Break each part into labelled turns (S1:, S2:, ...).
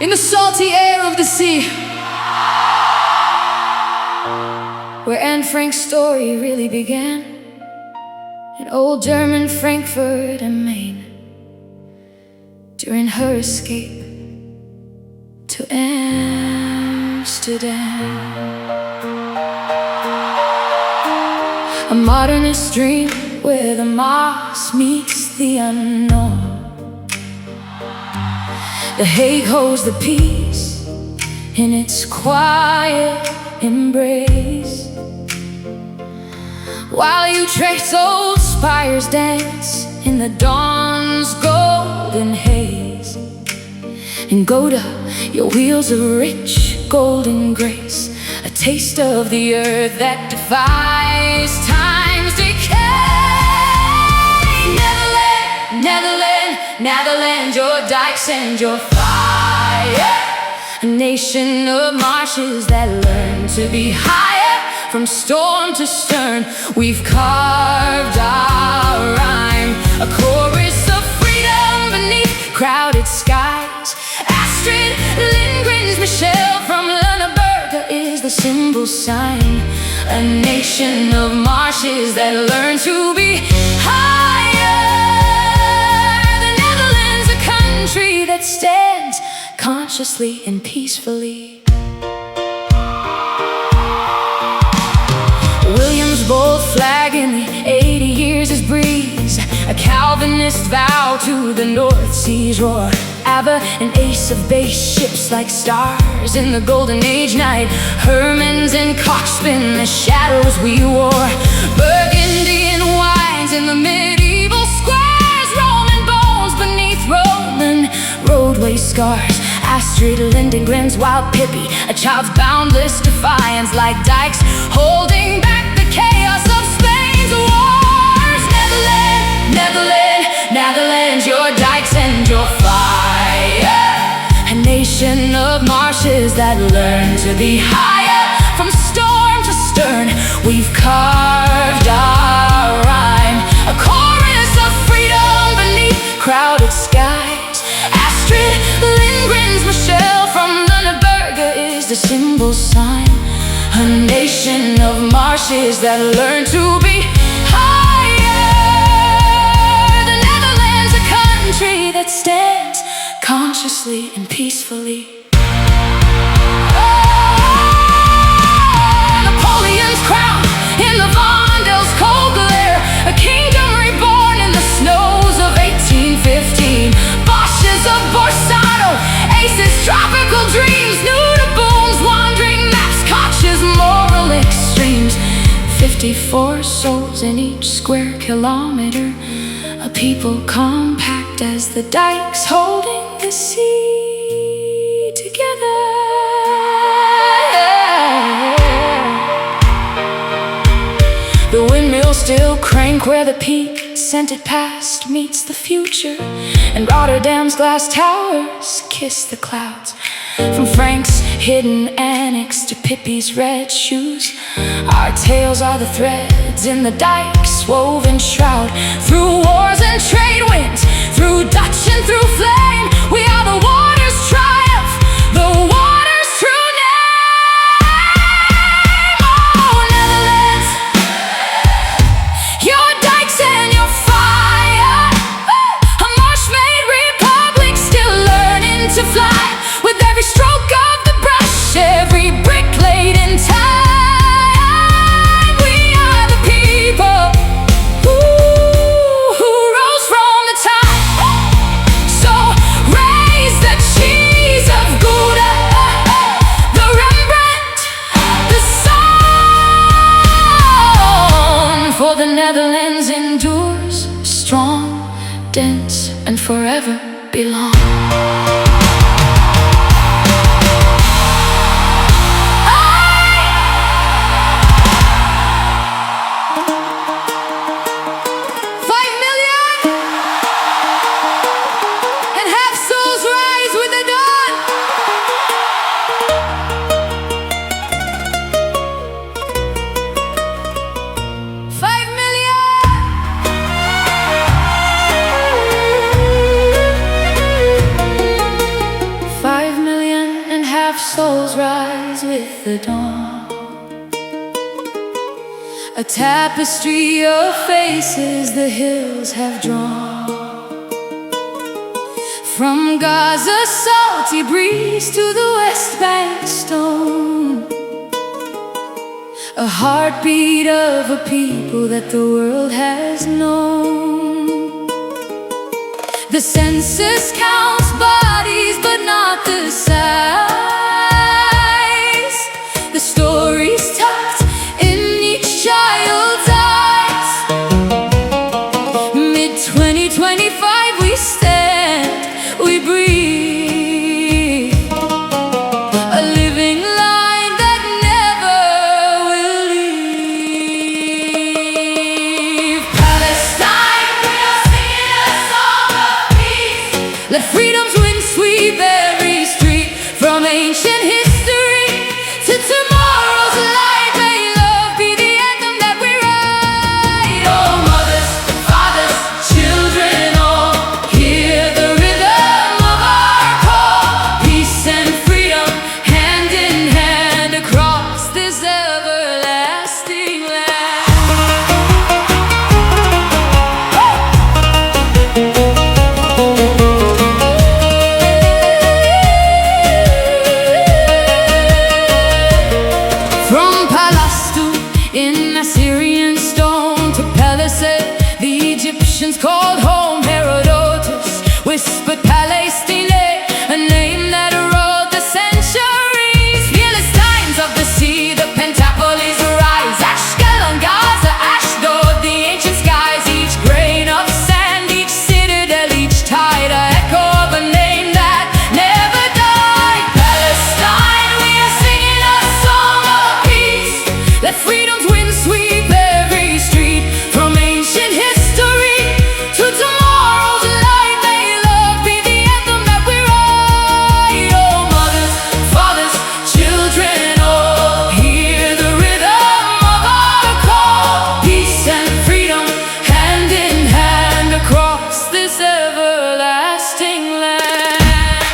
S1: in the salty air of the sea, where Anne Frank's story really began, in old German Frankfurt am Main, during her escape to Amsterdam. A modernist dream where the moss meets the unknown. The Hague holds the peace in its quiet embrace, while you trace old spires dance in the dawn's golden haze. In Gouda, your wheels of rich golden grace, a taste of the earth that defies time's decay. Netherlands, your dikes and your fire, a nation of marshes that learn to be higher from storm to stern. We've carved our rhyme, a chorus of freedom beneath crowded skies. Astrid Lindgren's Michelle from Lüneburg is the symbol sign, a nation of marshes that learn to be higher. The Netherlands, a country that stands consciously and peacefully. William's bold flag in the 80 years is breeze, a Calvinist vow to the North Sea's roar. Ava, an ace of base ships like stars in the golden age night. Hermans and cockspin, the shadows we wore. Burgundian wines in the medieval squares, Roman bones beneath Roman roadway scars. Astrid Lindgren's wild Pippi, a child's boundless defiance, like dikes holding back the chaos of Spain's wars. Netherlands, your dikes and your fire, a nation of marshes that learn to be higher from storm to stern. We've carved our rhyme, a chorus of freedom beneath crowded skies. Astrid Lindgren's Michelle from Lüneburg is the symbol sign, a nation of marshes that learn to be higher. The Netherlands, a country that stands consciously and peacefully. Napoleon's crown in the Vondel's cold glare, a kingdom reborn in the snows of 1815. Bosch's of Borsado, aces, tropical dreams, Nuderbooms, wandering maps, Koch's moral extremes. 54 souls in each square kilometer, a people compact as the dikes holding the sea together. The windmills still crank where the peat-scented past meets the future, and Rotterdam's glass towers kiss the clouds. From Frank's hidden annex to Pippi's red shoes, our tales are the threads in the dike's woven shroud. Through wars and trade winds, through Dutch and through flame, we are the water's triumph, the water's true name. Oh, Netherlands, your dikes and your fire, a marsh-made republic still learning to fly. With every stroke of the brush, every brick laid in time, we are the people who rose from the tide. So raise the cheese of Gouda, the Rembrandt, the song. For the Netherlands endures, strong, dense, and forever belong. the dawn. A tapestry of faces the hills have drawn. From Gaza's salty breeze to the West Bank stone, a heartbeat of a people that the world has known. The census counts bodies but not the size. The stories tucked in each child's eyes. Mid-2025 we stand, we breathe, a living line that never will leave. Palestine, we are singing a song of peace. Let freedom's wind sweep every street. From ancient history to tomorrow's light, may love be the anthem that we write. Oh, mothers, fathers, children, all hear the rhythm of our call. Peace and freedom, hand in hand, across this everlasting land. From Part2 in Assyrian stone to Palisade, the Egyptians called home. Herodotus whispered Palestine, a name that rode the centuries. Philistines of the sea, the Pentapolis rise. Ashkelon, Gaza, Ashdod, the ancient skies. Each grain of sand, each citadel, each tide, a echo of a name that never died. Palestine, we are singing a song of peace. Let freedom's wind sweep every street. From ancient history to tomorrow's light, may love be the anthem that we write. Oh, mothers, fathers, children, all hear the rhythm of our call. Peace and freedom, hand in hand, across this everlasting land.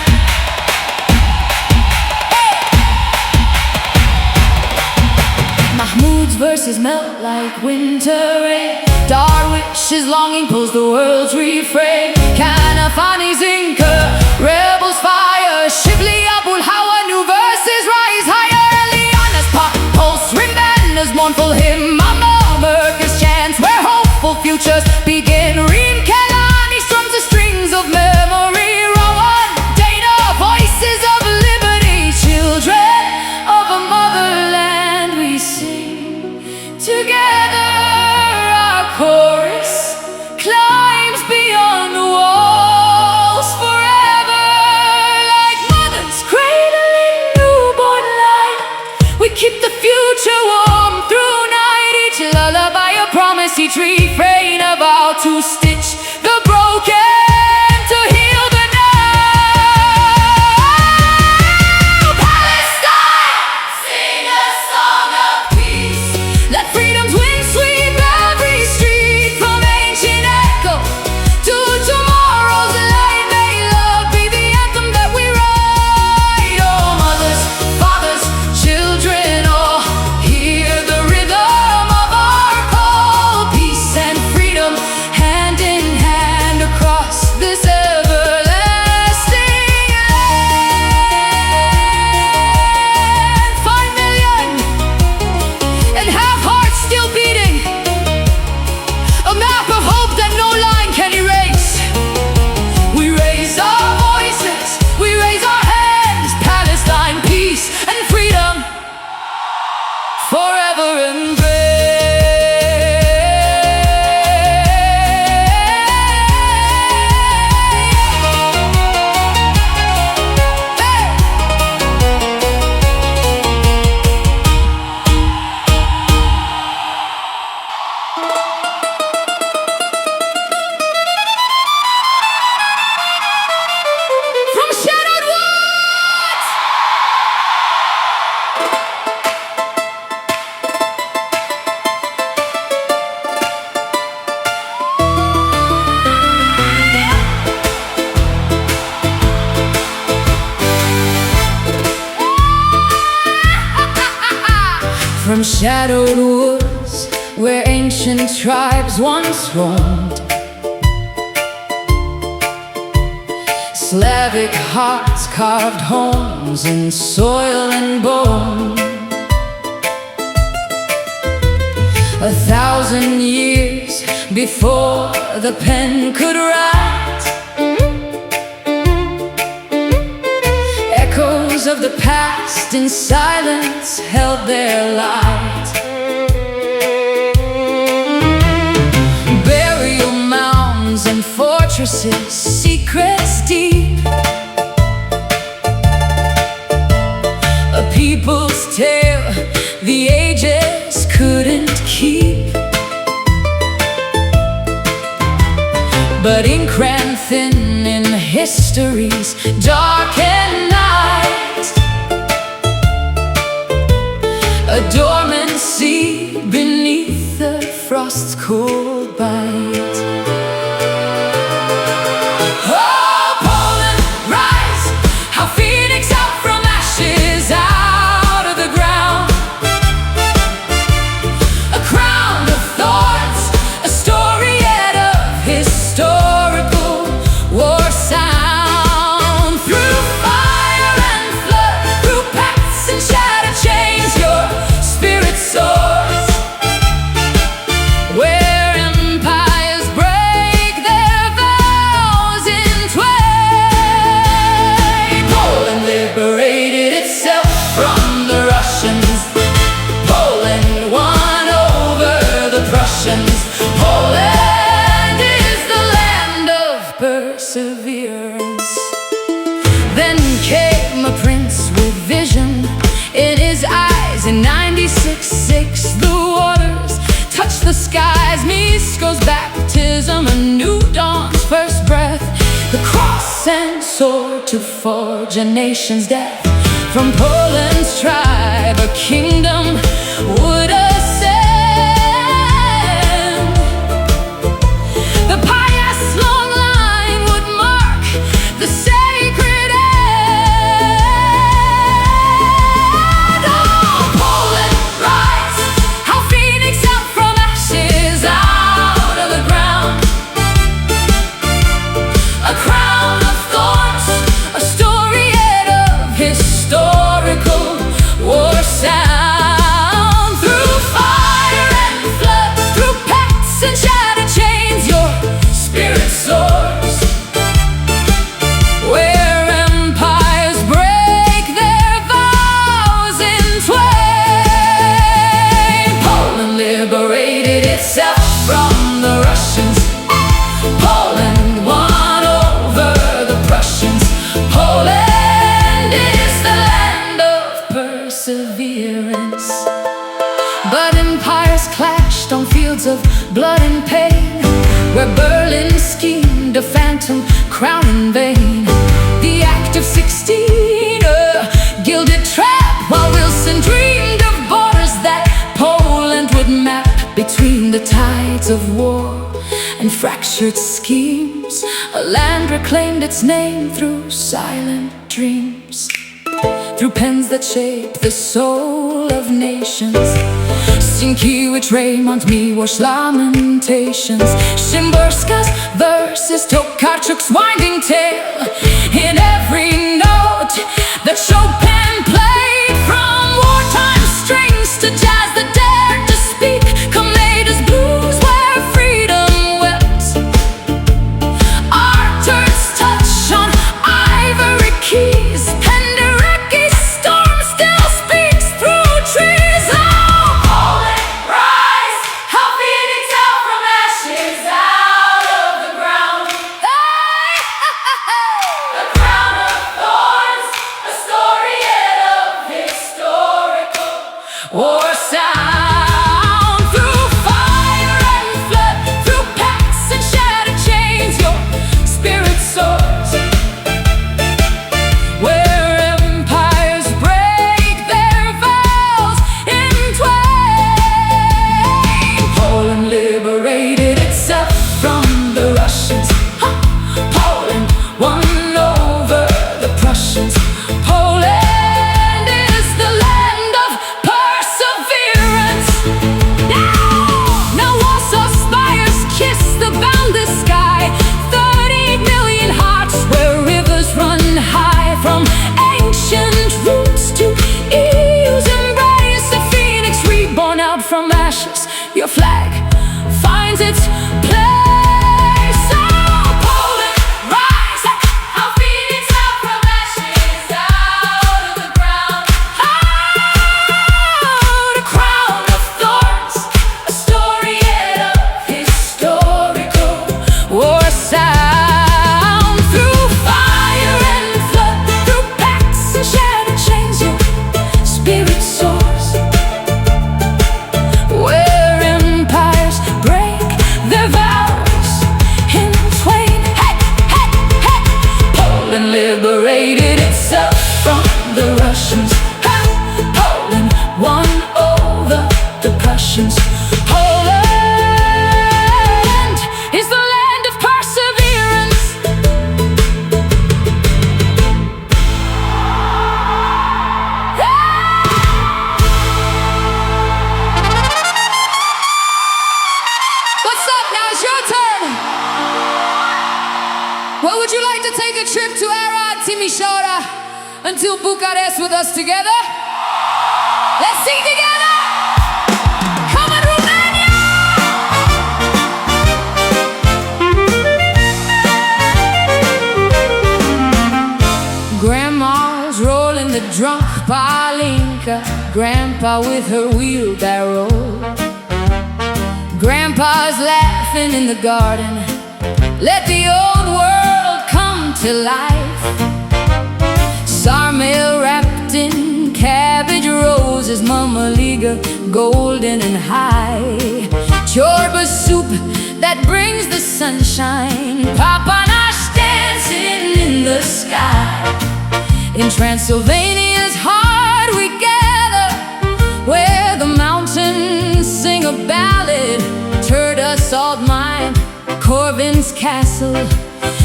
S1: Mahmoud's verses melt like winter rain. Darwish's longing pulls the world's refrain. Kanafani's inker, rebels fire. Shibli Abul Hawa, new verses rise higher. Eliana's pop pulse, Rimbanda's mournful hymn. Mama Merca's chants where hopeful futures begin. Reem Kelani strums the strings of memory. Rowan Dana, voices of liberty. Children of a motherland, we sing together. Our chorus climbs beyond the walls forever. Like mothers cradling newborn light, we keep the future warm through night. Each lullaby a promise, each refrain a vow to stitch the broken, to heal the now. Palestine, sing a song of peace. Let freedom's wind sweep every street. From ancient echo to tomorrow's light, may love be the anthem that we write. Oh, mothers, fathers, children, all hear the rhythm of our call. Peace and freedom, hand in from shadowed woods where ancient tribes once roamed. Slavic hearts carved homes in soil and bone. 1,000 years before the pen could write, echoes of the past in silence held their light. Burial mounds and fortresses, secrets deep, a people's tale the ages couldn't keep. But ink ran thin in history's darkened night, a dormancy beneath the frost's cold bite. Oh, Poland, rise! How phoenix out from ashes, out of the ground. A crown of thorns, a storied of historical war sound. Through fire and flood, through paths and shattered chains, your spirit soars. Where empires break their vows in twain. Poland liberated itself from the Russians. Poland won over the Prussians. Poland is the land of perseverance. Then came a prince with vision in his eyes. In 96-6 the waters touched the skies. Misko's baptism, a new dawn's first breath. The cross and sword to forge a nation's death. From Poland's tribe a kingdom would ascend. The pious long line would mark the sacred end. Oh, Poland, rise! How phoenix out from ashes, out of the ground. A crown of thorns, a storied of historical war sound. Through fire and flood, through paths and shattered chains, your spirit soars. Where empires break their vows in twain. Poland liberated itself from the Russians. Poland won over the Prussians. Poland is the land of perseverance. But empires clashed on fields of blood and pain, where Berlin schemed a phantom crown in vain. The Act of 16, a gilded trap, while Wilson dreamed of borders that Poland would map between the tides of war and fractured schemes. A land reclaimed its name through silent dreams, through pens that shape the soul of nations. Sienkiewicz, Raymond, Miłosz, lamentations. Szymborska's verses, Tokarczuk's winding tale. In every note that Chopin played, from wartime strings to jazz that dared to speak, Komeda's blues where freedom wept. Arthur's touch on ivory keys, Penderecki's storm still speaks through trees. Oh, Poland, rise! How phoenix out from ashes, out of the ground. Hey, hey, hey, hey. trip to Era Timișoara until Bucharest with us together. Let's sing together. Come on, Romania! Grandma's rolling the drunk palinka, Grandpa with her wheelbarrow. Grandpa's laughing in the garden, let the old world come to life. Sarmale wrapped in cabbage roses, Mamaliga golden and high. Chorba soup that brings the sunshine, Papanash dancing in the sky. In Transylvania's heart we gather, where the mountains sing a ballad. Turda salt mine, Corvin's castle,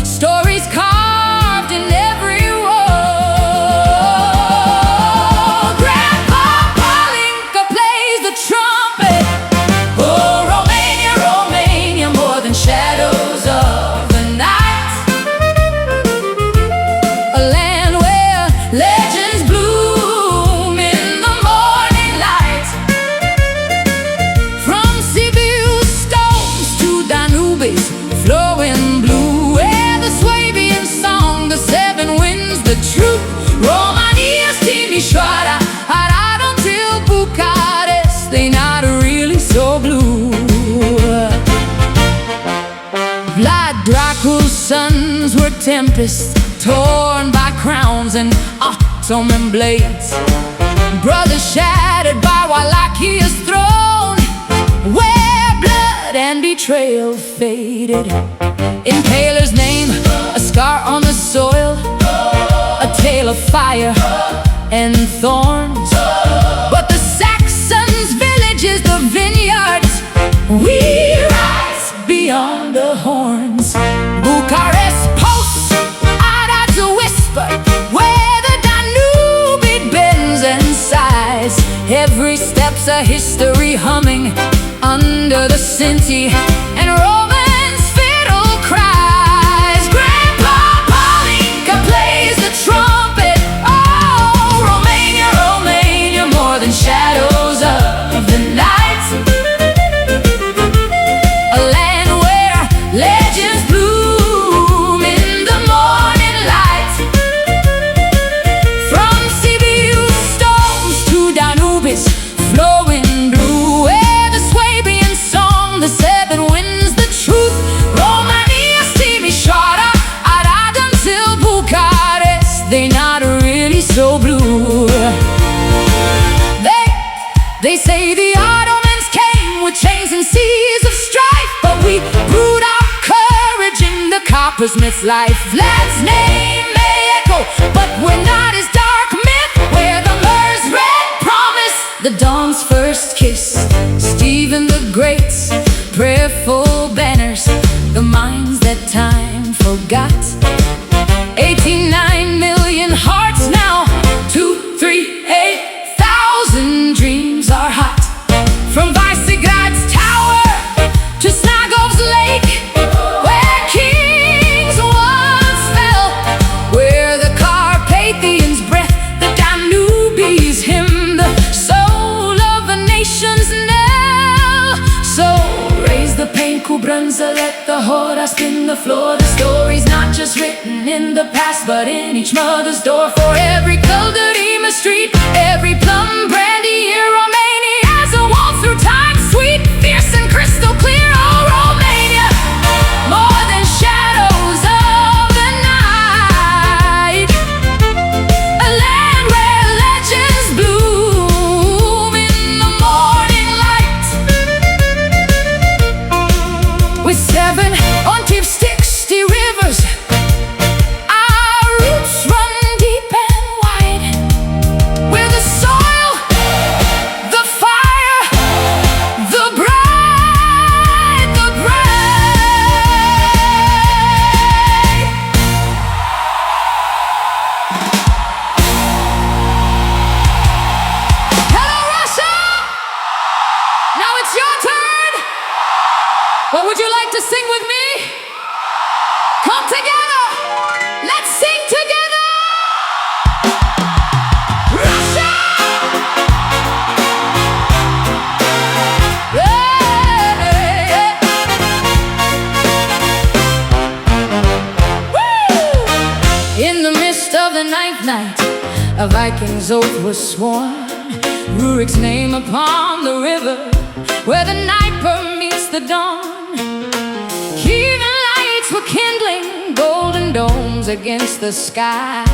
S1: stories carved in every wall. Grandpa Palinka plays the trumpet. Oh, Romania, Romania, more than shadows of the night. A land where legends bloom in the morning light. From Sibiu stones to Danube's flowing blue, where the Swabian song, the seven winds, the truth. Romania's Timișoara, Arad until Bucharest, they not really so blue. Vlad Dracula's sons were tempests, torn by crowns and Ottoman blades. Brothers shattered by Wallachia's throne, where blood and betrayal faded. In Paler's name, a scar on the soil, a tale of fire and thorns. But the Saxons' villages, the vineyards, we rise beyond the horns. Bucharest posts, Arad's a whisper, where the Danube bends and sighs. Every step's a history humming under the Sinti, and Roman's fiddle cries. Grandpa Palinka plays the trumpet. Oh, Romania, Romania, more than shadows of the night. A land where legends bloom in the morning light. From Sibiu stones to Danube's flowing blue, where the Swabian song, the seven winds, the truth. Romania's Timișoara, Arad until Bucharest, they not really so blue. They say the Ottomans came with chains and seas of strife, but we brewed our courage in the coppersmith's life. Vlad's name may echo, but we're not his dark myth, where the Moor's red promise, the dawn's first kiss. Stephen the Great's prayerful banners, the minds that time forgot. 89 million hearts now, 238,000 dreams are hot. From Visegrad's tower to Snagov's lake, where kings once fell, where the Carpathians' breath, the Danube's hymn, the soul of a nation's knell. So raise the paint, Cubranza, let the hora spin the floor. The story's not just written in the past, but in each mother's door. For every Căldărima street, every plum brandy year, Romania's a walk through time, sweet, fierce and crystal clear. Oh, Romania, more than shadows of the night. A land where legends bloom in the morning light. With 7 until 60 rivers, our roots run deep and wide, where the soil night, a Viking's oath was sworn, Rurik's name upon the river, where the night permeates the dawn. Heathen lights were kindling, golden domes against the sky.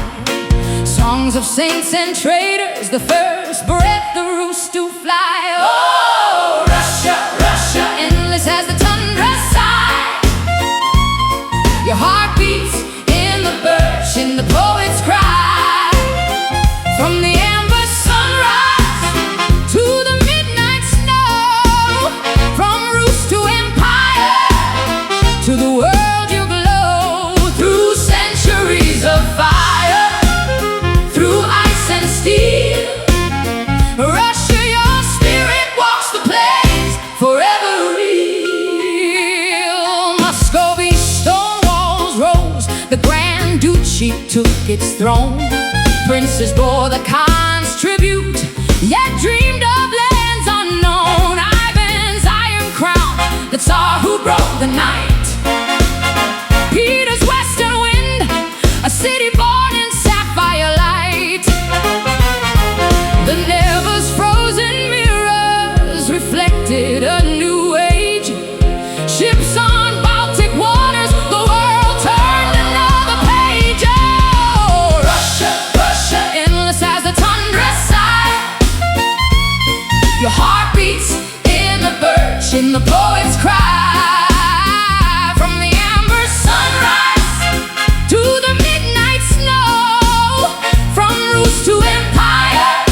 S1: Songs of saints and traders, the first breath the roost to fly. Oh, Russia, Russia, endless as the tundra sigh. Your heart beats in the birch, in the poet's cry. From the amber sunrise to the midnight snow, from roost to empire, to the world you glow. Through centuries of fire, through ice and steel, Russia, your spirit walks the plains, forever real. Muscovy's stone walls rose, the Grand Duchy took its throne. Princes bore the Khan's tribute, yet dreamed of lands unknown. Ivan's iron crown, the Tsar who broke the night. Peter's western wind, a city born in sapphire light. The Neva's frozen mirrors reflected a new age. Ships on Baltic waters, the world turned another page. Oh, Russia, Russia, endless as the tundra sigh. Your heart beats in the birch, in the poet's cry. From the amber sunrise to the midnight snow, from roost to empire,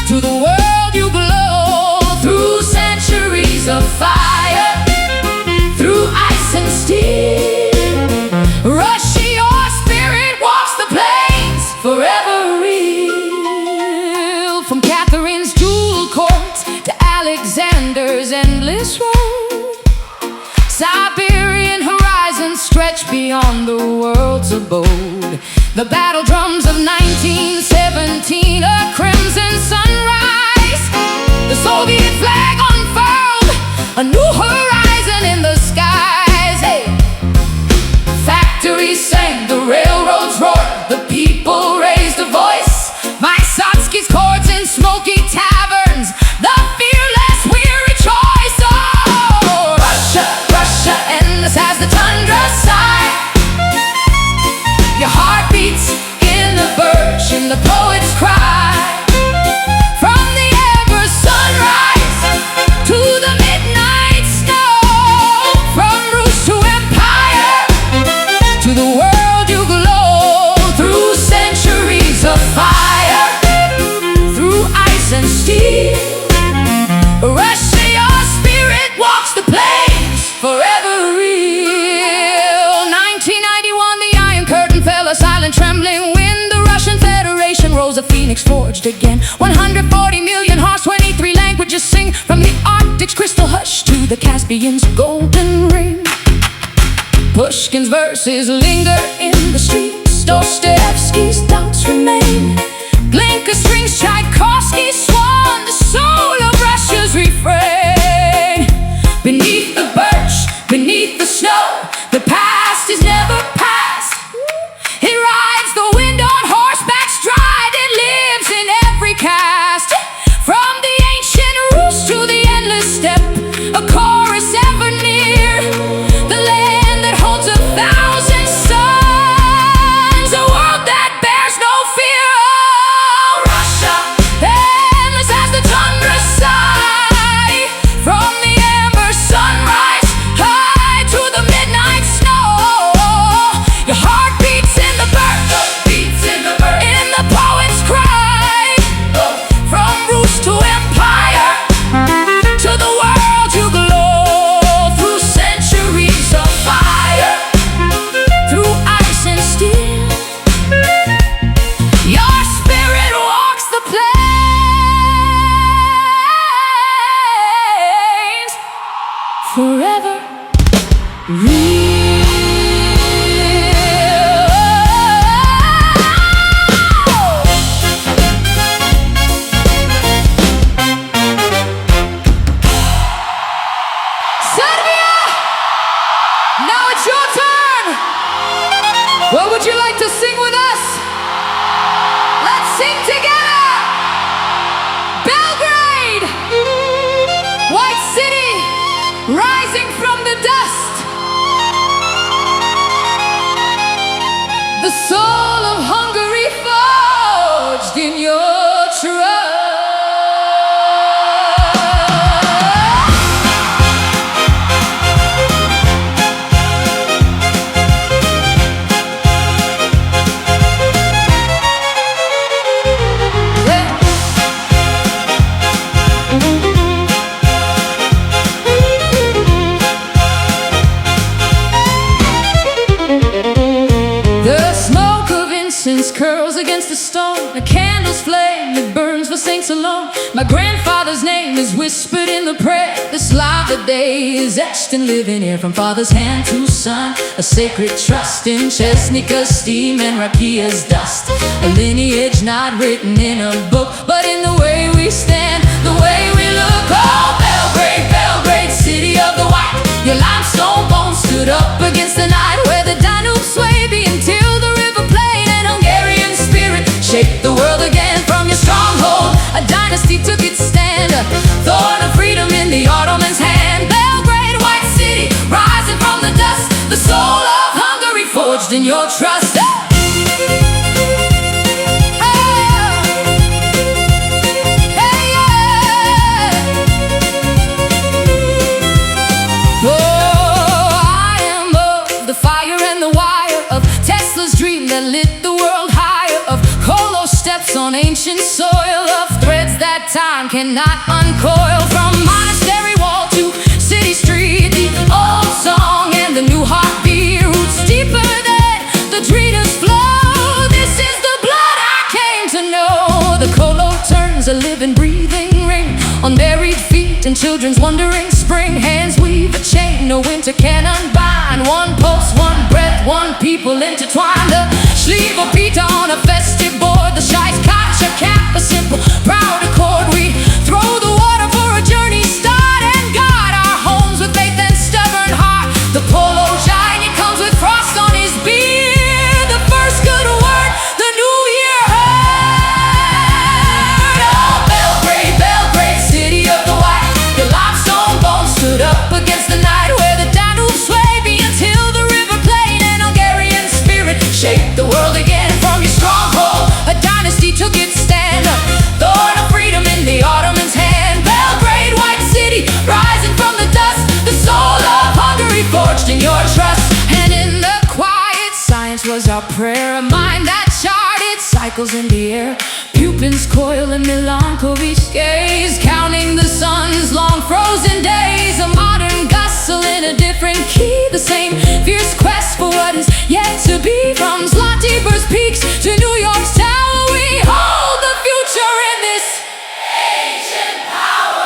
S1: to the world you glow. Through centuries of fire, through ice and steel, Russia, your spirit walks the plains, forever real. From Catherine's jewel court to Alexander's endless road, Siberian horizons stretch beyond the world's abode. The battle drums of 1917, a crimson sunrise. The Soviet flag unfurled, a new horizon in the skies. Hey. Factories sang, the railroads roared, the people raised a voice. Vysotsky's chords in smoky taverns, the fearless weary choice. Oh, Russia, Russia, endless as the tundra sigh. Your heart beats in the birch, in the poet's cry. From the ever sunrise to the midnight snow, from roost to empire, to the world you glow. Through centuries of fire, through ice and steel, Russia, your spirit walks the plains, forever real. 1991, the Iron Curtain fell, a silent trembling wind. The Russian Federation rose, a phoenix forged again. 140 million hearts, 23 languages sing, from the Arctic's crystal hush to the Caspian's golden ring. Pushkin's verses linger in the streets, Dostoevsky's thoughts remain. Glinka strings, Tchaikovsky's swan, the soul of Russia's refrain. Beneath the birch, beneath the snow, the past is never past. It rides the wind on horseback stride, it lives in every cast. From the ancient roost to the endless steppe, a chorus ever near. The land that holds 1,000 suns, a world that bears no fear. Oh, Russia, endless as the tundra sigh. From the amber sunrise high to the midnight snow, your heart beats in the birch, in the poet's cry. From roost to empire, to the world you glow. Through centuries of fire, through ice and steel, your spirit walks the plains, forever real. Serbia! Now it's your turn! What would you like to sing with us? against the storm, a candle's flame that burns for saints alone. My grandfather's name is whispered in the prayer. This life today is etched and living here, from father's hand to son, a sacred trust in Chesnika's steam and Rakia's dust. A lineage not written in a book, but in the way we stand, the way we look. Oh, Belgrade, Belgrade, city of the white, your limestone bones stood up against the night, where the Danube swayed until the river plain and Hungarian spirit shaped the world again. From your stronghold, a dynasty took its stand, a thorn of freedom in the Ottoman's hand. Belgrade, white city, rising from the dust, the soul of Hungary forged in your trust. On ancient soil of threads that time cannot uncoil. From monastery wall to city street, the old song and the new heartbeat, roots deeper than the Drena's flow. This is the blood I came to know. The Colo turns a living, breathing ring on buried feet and children's wandering spring. Hands weave a chain no winter can unbind. One pulse, one breath, one people intertwined. The sleeve of Peter on a festive board, the shy's a cap, a simple, proud accord. We throw the water for a journey start and guard our homes with faith and stubborn heart. The polo giant comes with frost on his beard, the first good word the new year heard. Oh, Belgrade, Belgrade, city of the white, your limestone bones stood up against the night, where the Danube swayed until the river plain and Hungarian spirit shaped the world again. From your stronghold, a dynasty took its stand, a thorn of freedom in the Ottoman's hand. Belgrade, white city, rising from the dust, the soul of Hungary forged in your trust. And in the quiet silence was our prayer, a mind that charted cycles in the air. Pupils coil in Milankovitch gaze, counting the sun's long frozen days. A modern gustle in a different key, the same fierce quest for what is yet to be. From Zlatibor's peaks to New York's tower, we hold the future in this ancient power.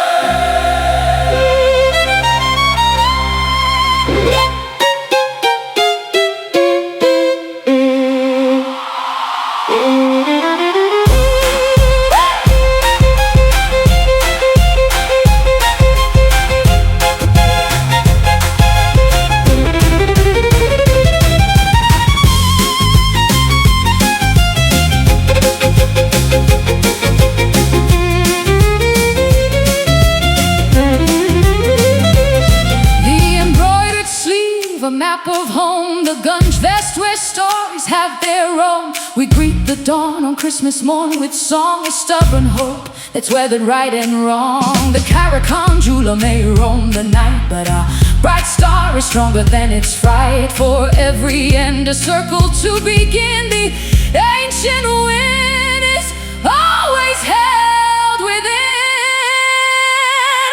S1: A map of home, the gunge vest where stories have their own. We greet the dawn on Christmas morn with song of stubborn hope that's weathered right and wrong. The Caracon jeweler may roam the night, but our bright star is stronger than its fright. For every end a circle to begin, the ancient wind is always held within.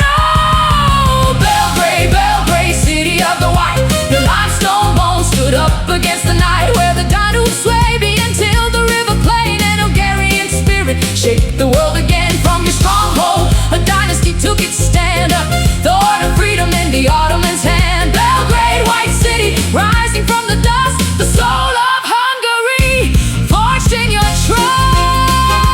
S1: Oh, Belgrade, Belgrade, city of the white, your limestone bones stood up against the night, where the Danube swayed until the river plain and Hungarian spirit shaped the world again. From your stronghold, a dynasty took its stand, a thorn of freedom in the Ottoman's hand. Belgrade, white city, rising from the dust, the soul of Hungary forged in your trust.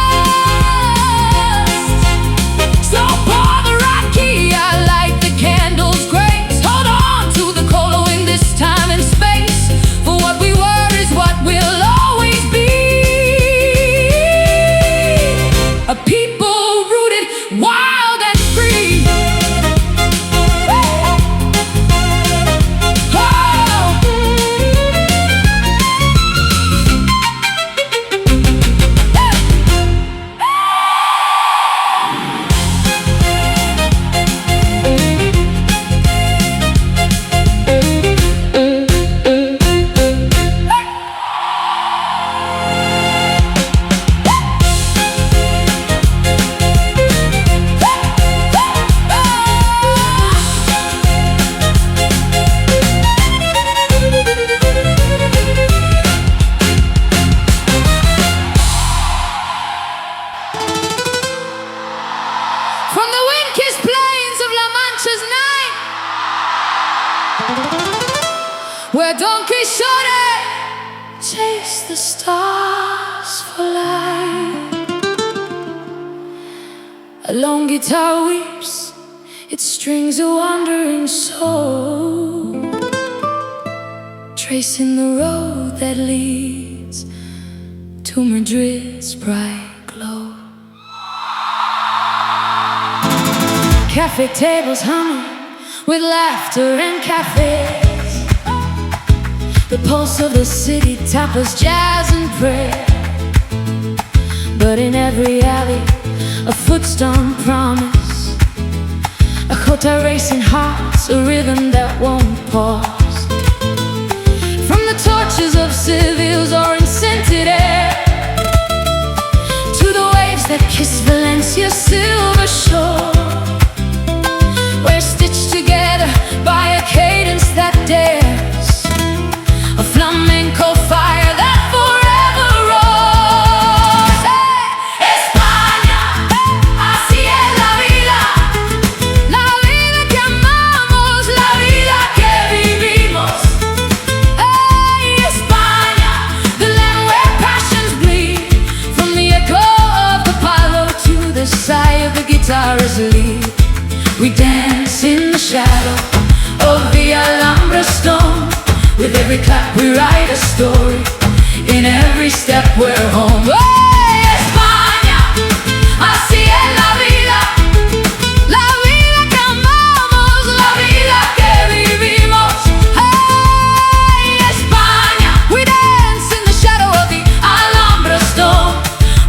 S1: Don Quixote chased the stars for light. A lone guitar weeps, its strings a wandering soul, tracing the road that leads to Madrid's bright glow. Cafe tables humming with laughter and cafes, the pulse of the city, tapas, jazz and prayer. But in every alley, a footstone promise, a jota racing hearts, a rhythm that won't pause. From the torches of Seville's orange-scented air to the waves that kiss Valencia's silver shore, we're stitched together by a cadence that dares, a flamenco fire that forever roars. Hey! España, así es la vida que amamos, la vida que vivimos. Hey, España, the land where passions bleed, from the echo of the palo to the sigh of the guitar's lead. We dance in the shadow of the Alhambra stone. With every clap we write a story, in every step we're home. Hey, España, así es la vida que amamos, la vida que vivimos. Hey, España, we dance in the shadow of the Alhambra stone.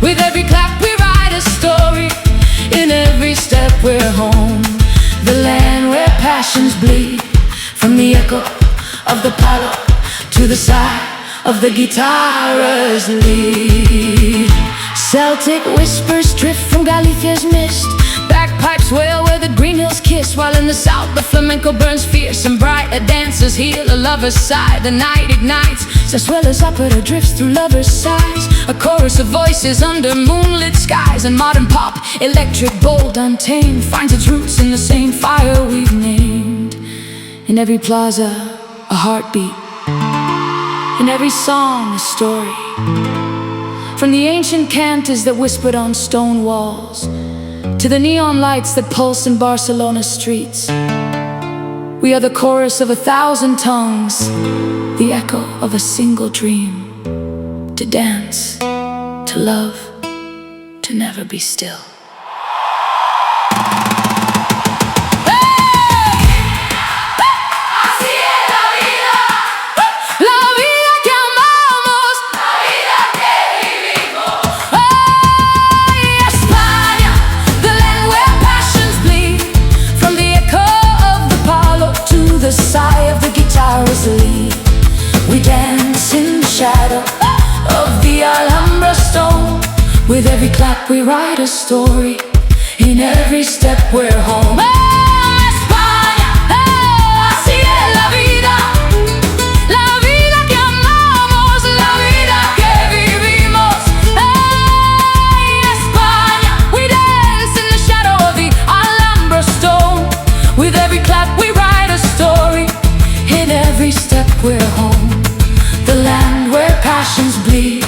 S1: With every clap we write a story, in every step we're home. The land where passions bleed, from the echo of the palo to the sigh of the guitar's lead. Celtic whispers drift from Galicia's mist, bagpipes wail where the green hills kiss, while in the south the flamenco burns fierce and bright. A dancer's heal, a lover's sigh, the night ignites. Zarzuela's opera drifts through lovers' sighs, a chorus of voices under moonlit skies. And modern pop, electric, bold, untamed, finds its roots in the same fire we've named. In every plaza, a heartbeat, in every song, a story. From the ancient cantors that whispered on stone walls to the neon lights that pulse in Barcelona's streets, we are the chorus of 1,000 tongues, the echo of a single dream. To dance, to love, to never be still. The sigh of the guitar's lead. We dance in the shadow of the Alhambra stone. With every clap we write a story, in every step we're home. Oh, España, oh, así es la vida que amamos, la vida que vivimos. Hey, España, we dance in the shadow of the Alhambra stone. With every clap we write a story, in every step we're home. The land where passions bleed,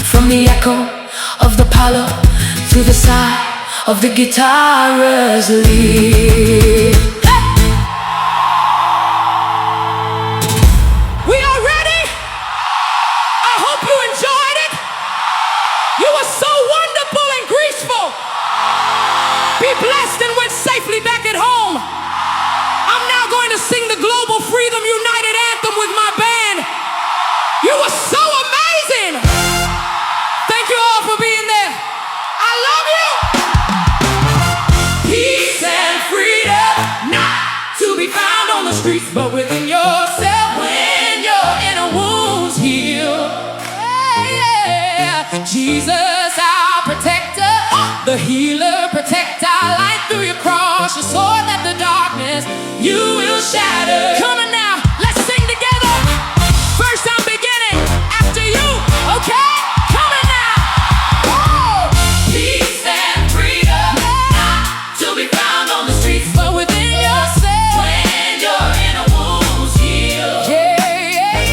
S1: from the echo of the palo to the sigh of the guitar's lead. We are ready. I hope you enjoyed it. You were so wonderful and graceful. Be blessed and went safely back at home. I'm now going to sing the Global Freedom United Anthem with my band. You were so amazing. Thank you all for being there. I love you. Peace and freedom, not to be found on the streets, but within yourself. When your inner wounds heal, yeah. Jesus, our protector, the healer, protect our light through your cross, your sword that the darkness you will shatter. Come on now, let's sing together. First I'm beginning, after you, okay? Come on now. Oh. Peace and freedom, not to be found on the streets, but within yourself. When your inner wounds heal, yeah, yeah, yeah.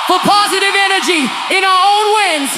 S1: for positive energy in our own wins.